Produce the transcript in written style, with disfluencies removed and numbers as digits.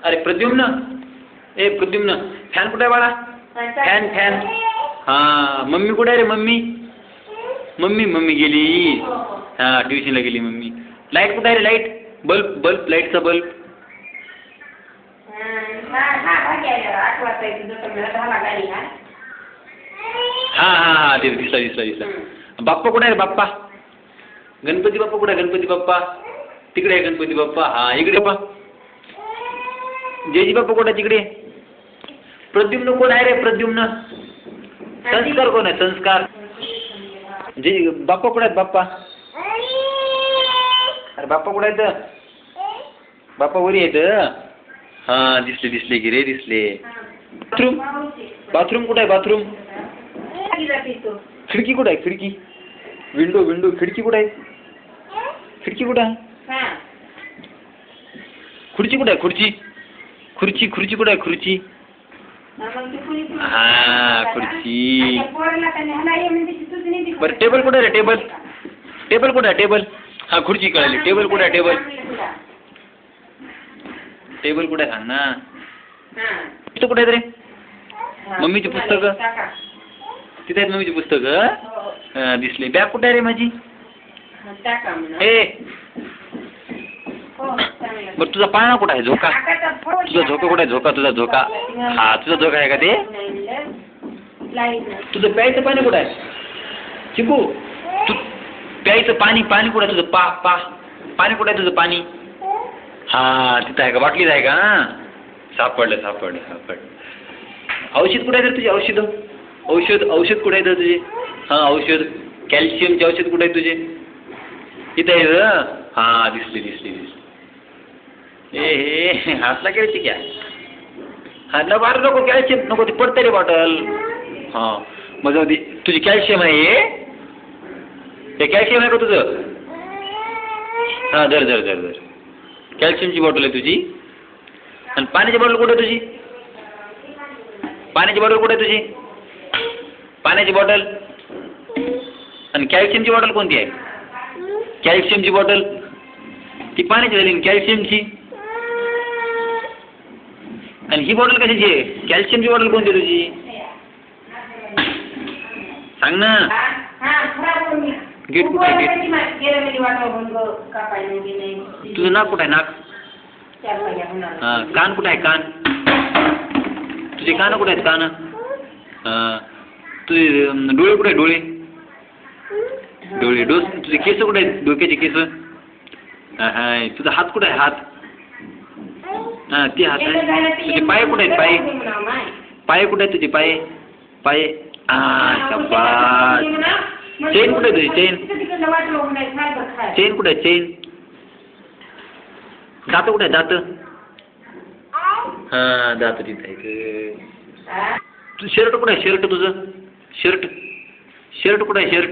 अरे प्रद्युम्न, ए प्रद्युम्न, फॅन कुठे आहे बाळा? Fan fan. हा मम्मी कुठे आहे रे? मम्मी मम्मी मम्मी गेली. हा ट्युशनला गेली मम्मी. लाईट कुठे आहे रे? लाईट, बल्ब बल्ब, लाईटचा बल्ब. हा हा हा ते दिसला दिसला दिसला. बाप्पा कुठे आहे रे? बाप्पा, गणपती बाप्पा कुठे आहे? गणपती बाप्पा तिकडे आहे. गणपती बाप्पा हा इकडे. बाप्पा जयजी बाप्पा कुठे आहे? तिकडे. प्रद्युम्न कोण आहे रे? प्रद्युम्न. संस्कार कोण आहे? संस्कार. जय बाप्पा कुठे आहेत? बाप्पा, अरे बाप्पा कुठे आहेत? बाप्पा वरी आहेत. हा दिसले दिसले की रे दिसले. बाथरूम, बाथरूम कुठे आहे? बाथरूम. खिडकी कुठे आहे? खिडकी, विंडो विंडो, खिडकी कुठे आहे? खिडकी कुठे आहे? खुर्ची कुठे आहे? खुर्ची, खुर्ची खुर्ची कुठे आहे? खुर्ची. हा खुर्ची. बरं टेबल कुठे आहे? टेबल, टेबल कुठे आहे? टेबल. हा खुर्ची कळाली. टेबल कुठे आहे? टेबल, टेबल कुठे आहे? सांग ना. पुस्तक कुठे आहेत रे? मम्मीची पुस्तकं तिथे आहेत. मम्मीची पुस्तकं दिसली. बॅग कुठे आहे रे माझी? ए बरं तुझा पाळणा कुठे आहे? झोका, तुझा झोका कुठे आहे? झोका, तुझा झोका. हा तुझा झोका आहे का ते? तुझं प्यायचं पाणी कुठे आहे? चिकू तू प्यायचं पाणी, पाणी कुठे आहे तुझं? पा पा पाणी कुठे आहे तुझं? पाणी. हा तिथं आहे का? बाटलीत आहे का? सापडलं सापडलं सापडलं. औषध कुठे आहे तुझे? औषध, औषध औषध कुठे आहे तुझे? हा औषध, कॅल्शियमचे औषध कुठे आहे तुझे? इथं आहे. हा दिसले दिसले दिसले. ए हे हातला करायची क्या? हातला बाहेर नको, कॅल्शियम नको, ते पडते रे बॉटल. हा मग तुझी कॅल्शियम आहे. हे कॅल्शियम आहे का तुझं? हा धर धर धर धर. कॅल्शियमची बॉटल आहे तुझी. आणि पाण्याची बॉटल कुठे आहे तुझी? पाण्याची बॉटल कुठे आहे तुझी? पाण्याची बॉटल. आणि कॅल्शियमची बॉटल कोणती आहे? कॅल्शियमची बॉटल ती पाण्याची झाली. कॅल्शियमची. आणि ही बॉटल कशाची आहे? कॅल्शियमची बॉटल कोणती आहे तुझी? सांग ना. गेट कुठे आहे? गेट. तुझं नाक कुठे आहे? नाक. हा कान कुठे आहे? कान. तुझे कान कुठे आहेत? कान. तुझे डोळे कुठे आहे? डोळे, डोळे तुझे केस कुठे आहेत? डोक्याचे केस. हा तुझा हात कुठे आहे? हात. हा ते हात आहे. तुझे पाय कुठे आहेत? पाय, पाय कुठे आहेत तुझे? पाय, पाय. हा शाबास. चेन कुठे आहे तुझी? चेन, चेन कुठे आहे? चेन. दात कुठे आहे? दात. हा दात तिथे आहे. तुझं शर्ट कुठे आहे? शर्ट तुझं शर्ट, शर्ट कुठे आहे? शर्ट.